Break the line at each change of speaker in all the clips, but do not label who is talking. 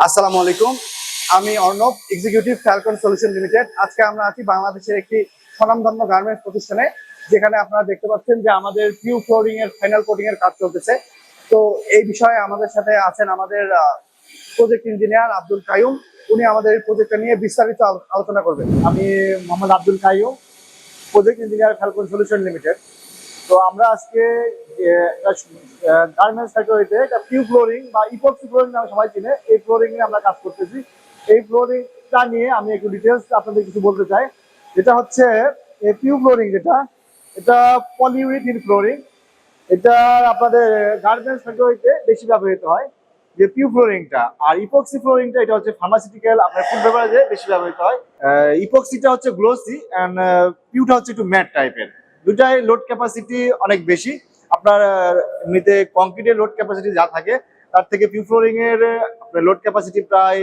আসসালামু আলাইকুম। আমি Arnab, executive Falcon Solution limited. আজকে আমরা আছি বাংলাদেশের একটি স্বনামধন্য গার্মেন্টস প্রতিষ্ঠানে, যেখানে আপনারা দেখতে পাচ্ছেন যে আমাদের পিউ ফ্লোরিং এর ফাইনাল কোটিং এর কাজ চলতেছে। তো এই বিষয়ে আমাদের সাথে আছেন আমাদের প্রজেক্ট ইঞ্জিনিয়ার আব্দুল কাইয়ুম। উনি আমাদের এই প্রজেক্টটা নিয়ে বিস্তারিত আলোচনা করবেন। আমি Mohammad Abdul Kaiyum, project engineer Falcon Solution Limited. তো আমরা আজকে গার্মেন্টস ফ্যাক্টরিতে একটা পিউ ফ্লোরিং বা ইপক্সি ফ্লোরিং নামে সবাই চিনে, এই ফ্লোরিং এ আমরা কাজ করতেছি। এই ফ্লোরিংটা নিয়ে আমি একটু ডিটেলস আপনাদের কিছু বলতে চাই। যেটা হচ্ছে পিউ ফ্লোরিং, এটা পলিউরিথিন ফ্লোরিং। এটা আপনাদের গার্মেন্টস ফ্যাক্টরিতে বেশি ব্যবহৃত হয় যে পিউ ফ্লোরিংটা। আর ইপক্সি ফ্লোরিংটা এটা হচ্ছে ফার্মাসিউটিক্যাল, আপনার ফুড বেভারেজে বেশি ব্যবহৃত হয়। ইপক্সিটা হচ্ছে গ্লোসি অ্যান্ড পিউটা হচ্ছে একটু ম্যাট টাইপের। দুটাই লোড ক্যাপাসিটি অনেক বেশি। আপনার এমনিতে কংক্রিটের লোড ক্যাপাসিটি যা থাকে তার থেকে পিউ ফ্লোরিং এর লোড ক্যাপাসিটি প্রায়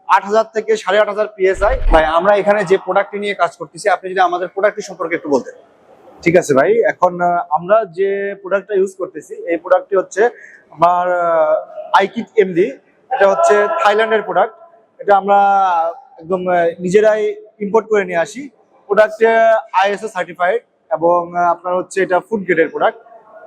8,000 থেকে 8,500 PSI। ভাই, আমরা এখানে যে প্রোডাক্টটি নিয়ে কাজ করতেছি, আপনি যদি আমাদের প্রোডাক্টটি সম্পর্কে একটু বলতেন।
ঠিক আছে ভাই, এখন আমরা যে প্রোডাক্টটা ইউজ করতেছি এই প্রোডাক্টটি হচ্ছে আমার আইকিট এমডি। এটা হচ্ছে থাইল্যান্ডের প্রোডাক্ট। এটা আমরা একদম নিজেরাই ইম্পোর্ট করে নিয়ে আসি। প্রোডাক্টে ISO সার্টিফাইড এবং আপনার হচ্ছে এটা ফুড গ্রেডের প্রোডাক্ট।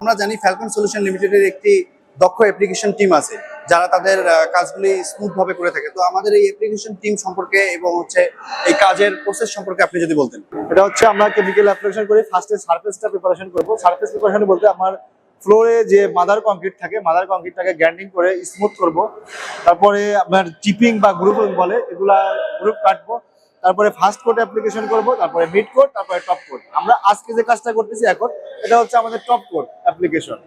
আমরা জানি ফ্যালকন সলিউশন লিমিটেডের একটি দক্ষ অ্যাপ্লিকেশন টিম আছে, যারা তাদের কাজগুলি স্মুথ ভাবে করে থাকে। তো আমাদের এই অ্যাপ্লিকেশন টিম সম্পর্কে এবং হচ্ছে এই কাজের প্রসেস সম্পর্কে আপনি যদি বলতেন।
এটা হচ্ছে আমরা কেমিক্যাল অ্যাপ্লিকেশন করি। ফার্স্টে সারফেসটা প্রিপারেশন করবো। সারফেস প্রিপারেশন বলতে আমার ফ্লোরে যে মাদার কংক্রিট থাকে, মাদার কংক্রিটটাকে গ্রাইন্ডিং করে স্মুথ করব। তারপরে আপনার চিপিং বা গ্রুপিং বলে, এগুলা গ্রুপ কাটবো। তারপরে ফার্স্ট কোট অ্যাপ্লিকেশন করব, তারপরে মিড কোট, তারপরে টপ কোট। আমরা আজকে যে কাজটা করতেছি এখন, এটা হচ্ছে আমাদের টপ কোট অ্যাপ্লিকেশন।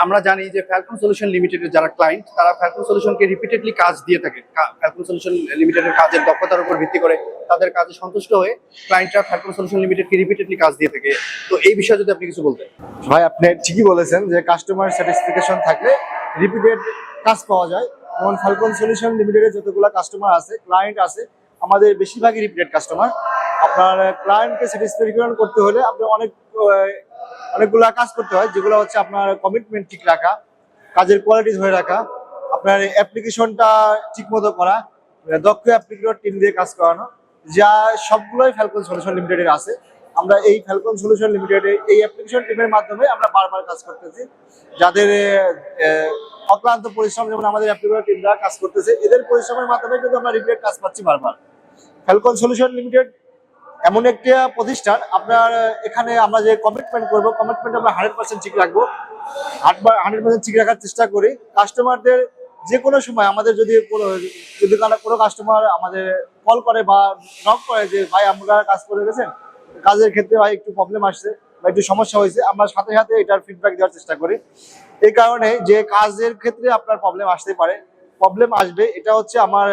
আমরা জানি যে ফ্যালকন সলিউশন লিমিটেডের যারা ক্লায়েন্ট, তারা ফ্যালকন সলিউশনকে রিপিটেডলি কাজ দিয়ে থাকে। ফ্যালকন সলিউশন লিমিটেডের কাজের দক্ষতার উপর ভিত্তি করে তাদের কাজে সন্তুষ্ট হয়ে ক্লায়েন্টরা ফ্যালকন সলিউশন লিমিটেডকে রিপিটেডলি কাজ দিয়ে থাকে। তো এই বিষয়ে যদি আপনি কিছু বলতেন।
ভাই, আপনি ঠিকই বলেছেন যে কাস্টমার স্যাটিসফ্যাকশন থাকলে রিপিটেড কাজ পাওয়া যায়। যেমন ফ্যালকন সলিউশন লিমিটেডের যতগুলো কাস্টমার আছে, ক্লায়েন্ট আছে, আমাদের বেশিরভাগই রিপিটেড কাস্টমার। আপনার ক্লায়েন্টকে স্যাটিসফ্যাকশন করতে হলে আপনার অনেকগুলা কাজ করতে হয়, যেগুলো হচ্ছে আপনার কমিটমেন্ট ঠিক রাখা, কাজের কোয়ালিটি ধরে রাখা, আপনার অ্যাপ্লিকেশনটা ঠিক মতো করা, দক্ষ অ্যাপ্লিকেটর টিম দিয়ে কাজ করানো, যা সবগুলোই ফ্যালকন সলিউশন লিমিটেডের আছে। আমরা এই ফ্যালকন সলিউশন লিমিটেডের এই অ্যাপ্লিকেশন টিমের মাধ্যমে আমরা বারবার কাজ করতেছি। যাদের অক্লান্ত পরিশ্রম, যেমন আমাদের অ্যাপ্লিকেটর টিমরা কাজ করতেছে, এদের পরিশ্রমের মাধ্যমে কিন্তু আমরা রিপিটেড কাজ পাচ্ছি বারবার। ফ্যালকন সলিউশন লিমিটেড এমন একটা প্রতিষ্ঠান, আপনার এখানে আমরা যে কমিটমেন্ট করবো, কমিটমেন্ট আমরা 100% ঠিক রাখবো। 100% ঠিক রাখার চেষ্টা করি। কাস্টমারদের যে কোনো সময় আমাদের যদি কোনো কাস্টমার আমাদের কল করে বা নক করে যে ভাই আমরা কাজ করে গেছেন, কাজের ক্ষেত্রে ভাই একটু প্রবলেম আসছে বা একটু সমস্যা হয়েছে, আমরা সাথে সাথে এটার ফিডব্যাক দেওয়ার চেষ্টা করি। এই কারণে যে কাজের ক্ষেত্রে আপনার প্রবলেম আসতে পারে, প্রবলেম আসবে, এটা হচ্ছে আমার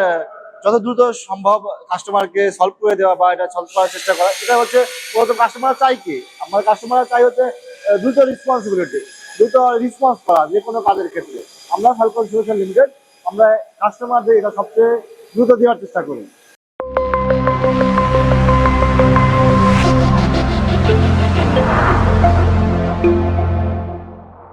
যত দ্রুত সম্ভব কাস্টমারকে সলভ করে দেওয়া বা এটা সলভ করার চেষ্টা করা। এটা হচ্ছে প্রথম কাস্টমার চাই কি, আমার কাস্টমার চাই হচ্ছে দ্রুত রেসপন্সিবিলিটি, দ্রুত রেসপন্স করা যে কোনো কাজের ক্ষেত্রে। আমরা ফ্যালকন সলিউশন লিমিটেড আমরা কাস্টমারদের এটা সবচেয়ে দ্রুত দেওয়ার চেষ্টা করি।